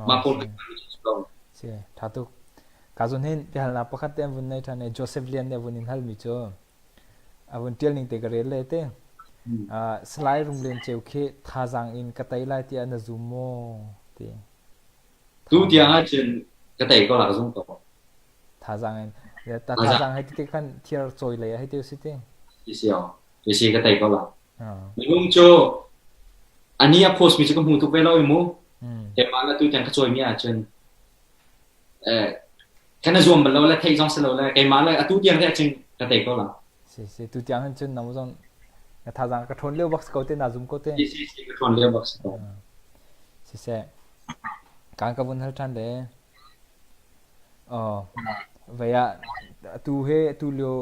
ma pol se tha tu kazon hin pe halna pakhat te vun nei thane Joseph Lian ne vunin hal mi cho avun tel ning te gare le te slide room len cheu khe thajang in katai lai ti an zumo te tu tia ha chen ka tai ko la zung to thajang in ta thajang hai ti khan thiar choi le hai te si te siao si ka tai ko la lung cho ania post mi chu ko mu tu pe lo mu te ma la tu tiang ka choi mi a chen kana zoom ba lo la thai jong se lo la kai ma la tu tiang te chen ka tai ko la si tu tiang han chen nam jong thajang ka thon le box ko te na zoom ko te si ka thon le box ko si se kan ka bun hal than de vậy tu he tu lio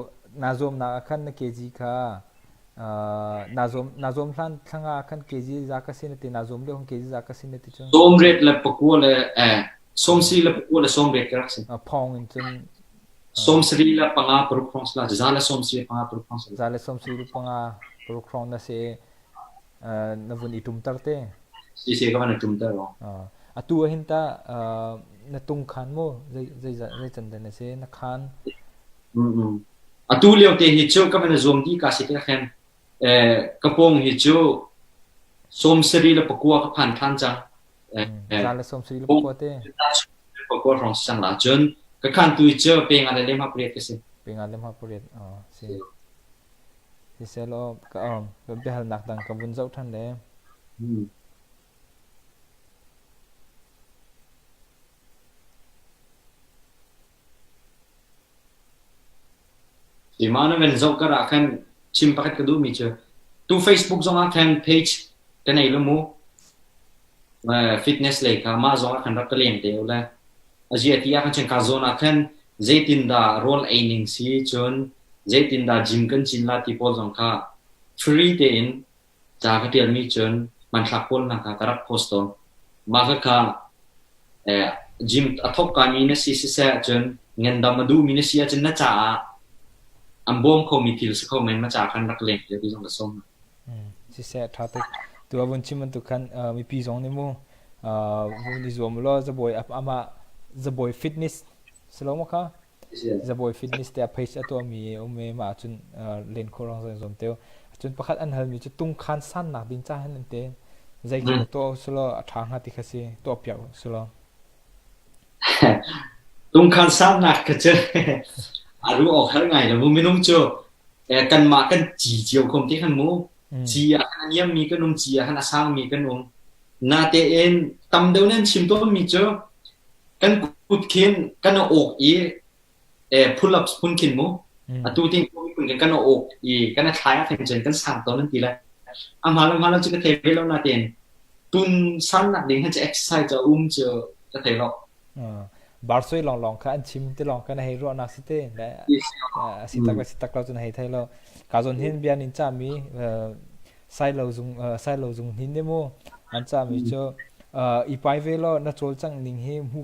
nazom na khan na kg kha nazom than thanga khan kg za ka sin te nazom le hong kg za ka sin te chung som rate la pakua le som si la pakua la som rate ka sin phong in chung som sri la panga pro khons la za la som sri panga pro khons za la som sri panga pro khron na se na vun itum tar te si ka na tum tar ro atu hin ta na tung khan mo zai chan de na se na khan atu leo te hi chu ka na zom di ka se ka khen kapong hi chu som sri la pakua ka phan than cha za la som sri la pakua te pakua rong sang la chen ka khan tu chu pe nga le ma pre ka se pe nga le ma pre si se lo ka be hal nak dang ka bun zau than le di mana ven zau ka ra khan chim pakat ka du mi chu tu Facebook zong a khan page ka nei lo mu fitness le ka ma zong a khan ra ka lem te ola azia tia khan chen ka zona khan zaitin da role aiming si chon zaitin da gym kan chin la ti pol zong kha free te in cha ka tial mi chon man thak pol na ka karak poston ma ka gym athok ka ni na si sa chon ngen da madu mi na si a chen na cha ambom ko mi til se ko men ma cha khan rak lek te bi jong la som si se tha te tu avun chiman tu khan mi pi jong ne mo ni zom lo za boy ama za boy fitness seloma kha za boy fitness te page ato mi me ma chun len ko rang zom te chun pakhat an hal mi chu tung khan san na din cha han te zai ki to solo thang ha ti khasi to pyau solo tung khan san na ka che aru ok har ngai la mu minung cho kan ma kan ji jiu khom ti khan mu ji a kan yam mi kan ji a han asang mi kan na te en tam deu nen chim to mi cho kan kut khin kan ok pull ups pun khin mu atu ting ko kun kan ok kan thai a chen kan sang to nan ti la ma la chu ka the lo na ten tun san na ding han che exercise cho cho ka the lo barsoi long kha chim te long kan hei ro na si te da sitak lo chun hei thai lo ka zon hin bian in cha mi sai lo zung hin ne mo an cha mi cho I pai ve lo na chol chang ning he hu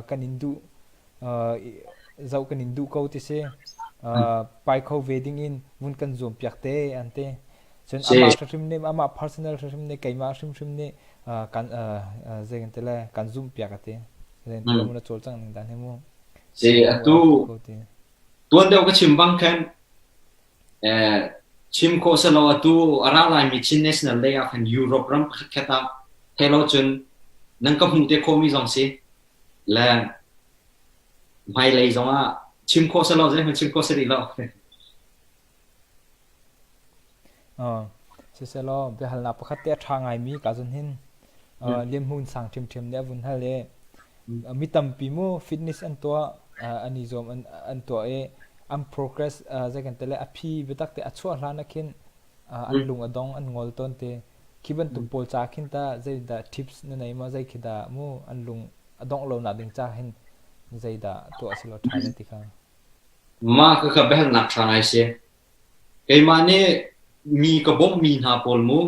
kan indu zau kan indu ko ti se pai kho wedding in mun kan zom pyak te an te chen ama thrim ne ama personal thrim ne kai ma thrim ne kan zeng te la kan zoom pyak ate then tu mo na chol chang ning dan he mo se atu tuan deu ka chim bang khan chim ko sa lo atu ara lai mi chin national lay of in Europe ram khata hello chun nang ka mu te ko mi jong si la mai lay jong a chim ko sa lo je chim ko sa ri lo se lo be hal na pakhat te thangai mi ka jun hin lem hun sang thim ne vun hale mi tampi mo fitness an to ani zom an to am progress zakan tele aphi betak te achwa hlana khin an lung adong an ngol ton te kiban tu pol cha khin ta zai da tips na nei ma zai khida mu an lung adong lo na ding cha hin zai da to asilo thale ti kha ma ka behal na thangai se kai ma ne mi ka bom mi na pol mu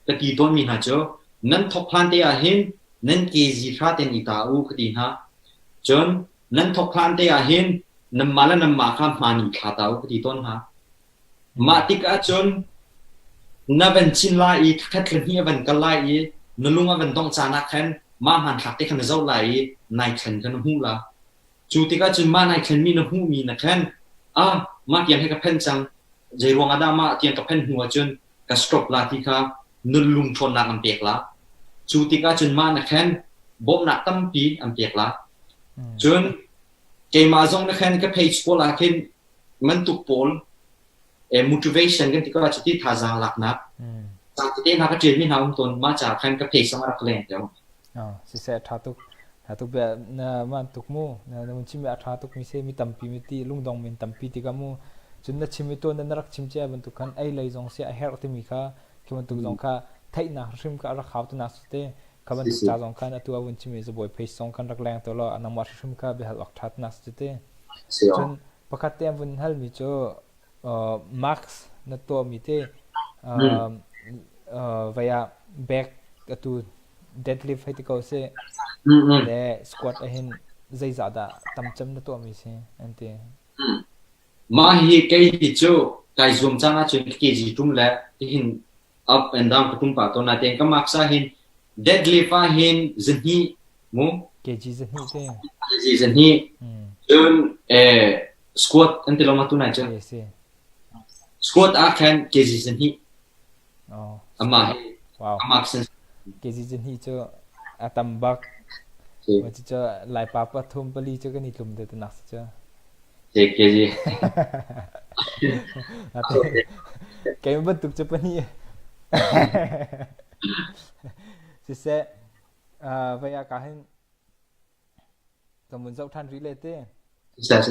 ka ti ton mi na cho nan thok phan te a hin nan kg thra ten ita u khati ha chon nan thok phan te a hin nam mala nam ma kha mani khata u khati ton ha ma tik a chon na ban chin la I khat khan hi ban ka la I nulunga ban dong cha na khan ma han thak te khan zau lai nai khan kan hu la chú tí cả chun ma này khen mi nó hu mi na khen ma tiền hay cái pen chăng dây ruộng ada ma tiền cái pen hua chun cái stop la thì cả nul lung thon na am pek la chú tí cả chun ma na khen bom na tâm pi am pek la chun cái ma zong na khen cái page po la khen man tu pol motivation kan tí cả chỉ tí thà giang lạc na giang tí na cái chuyện mi nào tuần ma chả khen cái page sang ra khen đâu si se thà tu be na man tuk mu na mun chim ya thà tuk mi se mi tampi mi ti lung dong min tampi ti ka mu chun na chim mi to na rak chim che ban tu kan ai lei jong se a her ti mi kha ki man tu jong kha thai na rim ka ra khaw tu na ste ka ban tu cha jong khan atu a bun chim mi zo boy page song kan rak lang to lo anam wa rim ka be hal wak that na ste chun pakhat te bun hal mi cho max na to mi te via back atu deadlift hay tiko se le squat ahin zai zada tam cham na to mi se ante ma hi kai hi chu kai zoom changa chu ki ji tum la hin up and down kutum pa to na ten ka maksa hin deadlift a hin zhi mu kg zhi te zhi chun squat ante lo ma tu na chu squat a khan kg zhi ama wow ama sen kg zhi chu atam bak wa chu lai pa pa thum pali chu ka ni tlum de na chu kg cái bên tục cho bên này thì sẽ vậy à cả hình còn muốn dấu than rí lệ thế sẽ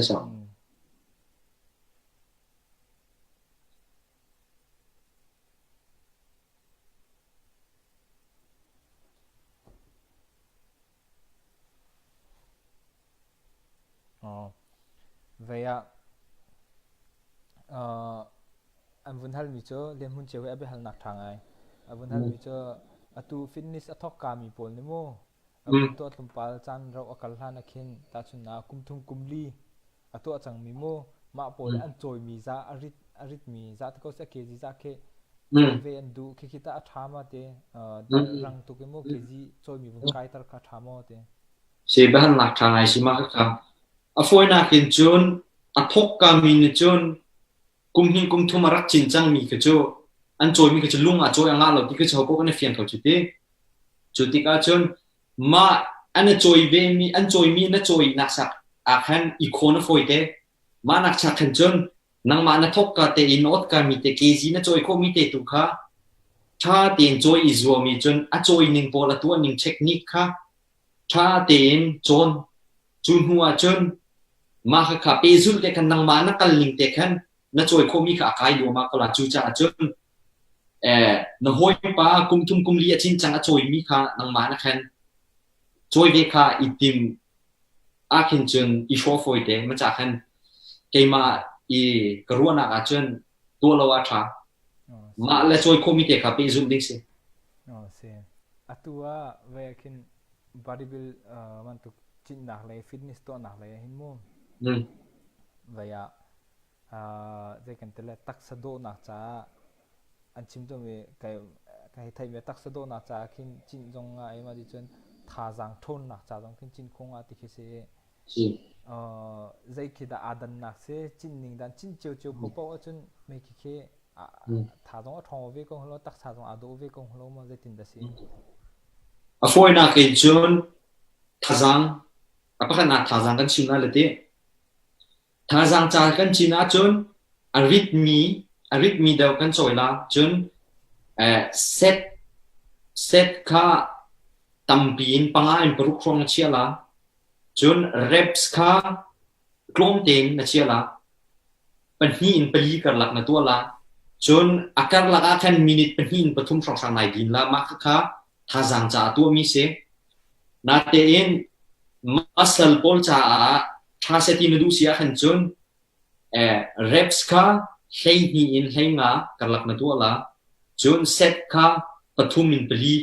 vậy à anh vẫn hal mi cho lên hun chiều abe hal nak thang ai anh vẫn hal mi cho atu fitness athok ka mi pol ni mo anh to tum pal chan ro akal han akhin ta chun na kum thum kumli atu achang mi mo ma pol an choi mi za arit mi za ta ko se ke ji za ke ve an du ke kita athama te rang tu ke mo ke ji choi mi bun kai tar ka thamo te se ba han nak thang ai si ma ka a foi na kin chun athok ka mi ni chun kum thum rak chin chang mi ke cho an choi mi ke chu lung a choi anga lo ti ke cho ko ne fian tho chu ti ka chun ma an choi ve mi an choi mi na choi nak sak a khan i khona foi te ma nak sak khan chun nang ma na thok ka te in ot ka mi te ke ji na choi ko mi te tu kha tha tin choi i zo mi chun a choi ning pol a tu ning technique kha tha tin chon chun huwa chun ma kha pe zul te kan nang ma na kal ning te khan na choi ko mi kha kai do ma ko la chu cha chun na hoi pa kum thum kum li a chin chang a choi mi kha nang ma na khan choi ve kha itim a khin chun i sho foi te ma cha khan ke ma i karuna a chun to lo a tha ma le choi ko mi te kha pe zul ding se se atua ve khin bodybuild man tu chin nak le fitness to nak le hin mo vậy à dây cần tới là tắc sơ đô nạc cha anh chim cho mình cái thầy về tắc sơ đô nạc cha khi chín trong ấy mà đi chân thà rằng thôn nạc cha trong khi chín không à thì khi sẽ dây khi đã adan nạc sẽ chín ninh đan chín chiều bố bố chân mấy khi thà trong ở thòng về công lo tắc thà trong ado về công lo mà dây tin đó sẽ a foi na ke chun thà rằng apa kan na thà rằng kan chim na le te thà rằng cha kan chin na chun arrhythmia đâu kan choi la chun set kha tampin pangain peruk rong chia la chun reps kha klom ting na chia la pan hi in pali kar lak na tu la chun akar lak a khan minute pan hi in pathum rong sang nai din la ma kha thà rằng cha tu mi se na te in muscle pol cha tha se tin du sia khan chun reps kha hlei ni in hlei nga karlak na tu la chun set kha pathum in pali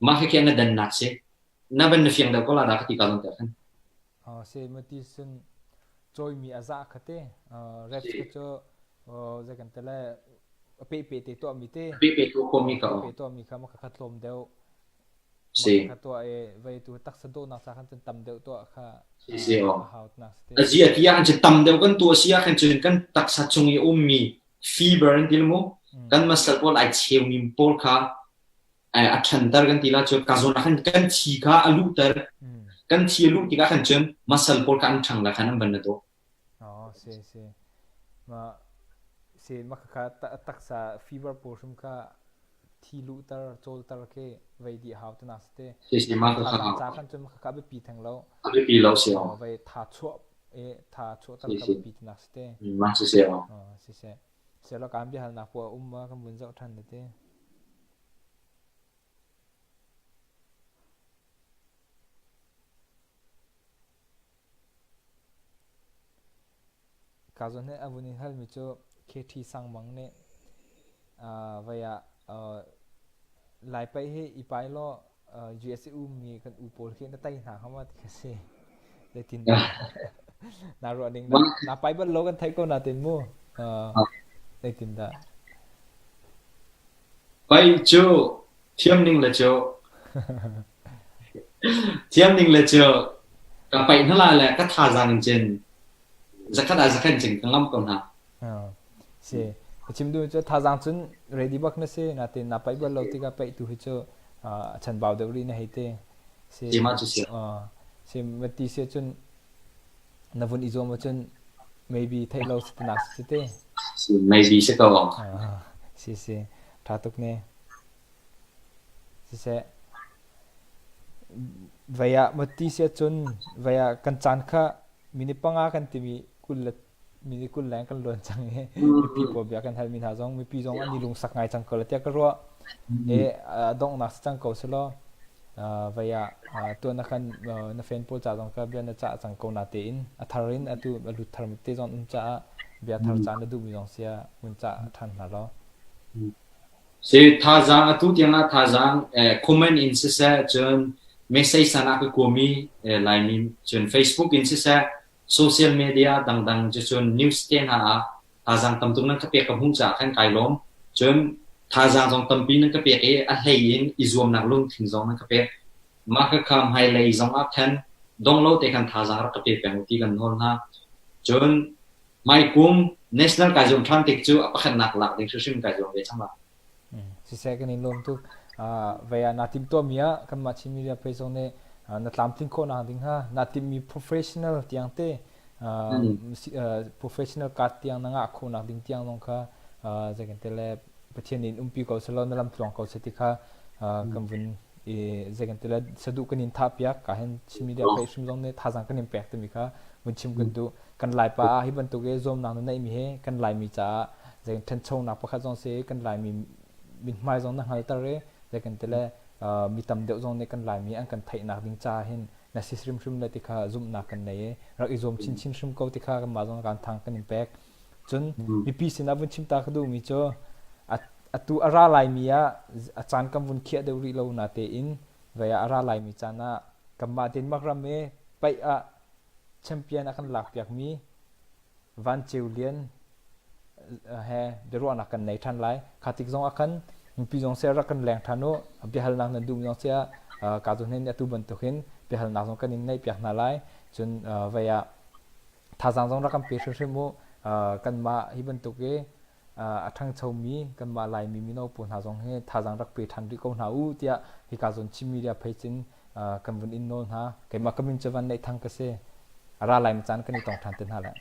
ma kha na dan na se na ban na fiang da ko la da ka ti ka long ta khan se mati sun choi mi aza khate reps ka cho za kan tele pe te to mi te pe to ko mi ka pe to mi kha ma kha thlom deu simตัวไว้ตัวตักสะดุนักสักคันจนตำเดียวตัวค่ะ sim oh หาวนักสเต azia tia an tam deu kan tu sia kan chun kan tak sa chungi ummi fever an tilmo kan masal pol ai cheu nim pol kha a than tar kan tila chu ka zona kan chi kha alu tar kan chi alu ti ka kan chun masal pol kan thang la kan ban na to se ma se makha tak sa fever portion ka thi lu tar chol tar ke vai di hau tu nas te si ma ka cha kan chum ka be pi thang lo abi pi lo se vai tha chu tha chu tar ka pi tu nas te ma se se lo kam bi hal na po ma kam bun zau than te ka zon ne avuni hal mi chu ke thi sang mang ne vaya lai pai he ipai lo USU mi kan upol ke na tai na hama ke se le tin na ro ding na pai ba lo kan thai ko na tin mu le tin da pai chu thiam ning la chu thiam ning la chu ka pai na la ka tha jang chen zakat chen kan lam kon ha se chim du cho tha jang chun ready bak na se na tin na pai ba lo ti ka pai tu hi cho chan baw de ri na hete se se mati se chun na vun izom chun maybe thai lo sit na site maybe se ko se tha tuk ne se vaya mati se chun vaya kan chan kha mini panga kan ti mi kul mini kul lang kan lon chang he mi pi po bia kan hal min ha jong mi pi jong ani lung sak ngai chang ko tia ka ro dong na chang ko se lo vaya to na kan na fen pol cha jong ka bia na cha chang ko na te in atharin atu lu tharm te jong cha bia thar cha na du mi jong sia mun cha than na lo se tha jang atu tiang na tha jang comment in se sa chen message sana ko komi line in chen Facebook in se sa social media dang je chun news ten ha tha jang tam tung na ka pe ka hung cha khan kai lom chen tha jang jong tam pi na ka pe a hei in izom nak lung thing jong na ka pe ma ka kham hai lei jong a khan dong lo te kan tha jang ra ka pe peng ti kan hon ha chen mai kum national ka jong than tik chu a khan nak lak ding sim ka jong ve chang la si se kan in lom tu vaya na tim to mia kan ma chimi ya pe jong ne na tlam tin ko na ding ha na tim mi professional tiang te professional ka tiang na nga kho na ding tiang nong kha jagan tele pathian in umpi ko salon na lam tlong ko seti kha kam bun jagan tele sadu kan in thap ya ka hen chimi ya pe sim jong ne tha jang kan impact mi kha mun chim kan tu kan lai pa hi ban tu ge zom na na mi he kan lai mi cha jagan then chong na pa kha jong se kan lai mi min mai jong na hal ta re jagan tele mi tam deuh jong ne kan lai mi an kan thai nak ding cha hin na sisrim shrim la ti kha zum na kan nei ra i zom chin shrim ko ti kha kan ma jong kan thang kan impact chun mi pi sin abun chim ta khadu mi cho atu ara lai mi ya achan kam bun khia de ri lo na te in vaya ara lai mi chana kamma tin makram me pai a champion akan lak piak mi van cheulian he de ro na kan nei than lai khatik jong akan pi jong se ra kan leng thano bi hal nak na dum jong se ka tu nen atu ban to hin bi hal na jong kan in nei piak na lai chun vaya tha jang jong ra kan pe shri mu kan ma hi ban to ke athang chomi kan ma lai mi no pu na jong he tha jang rak pe than ri ko na u tia hi ka jon chimi ria phai chin kan bun in no ha ke ma kamin chawan nei thang ka se ara lai mi chan kan ni tong than ten ha la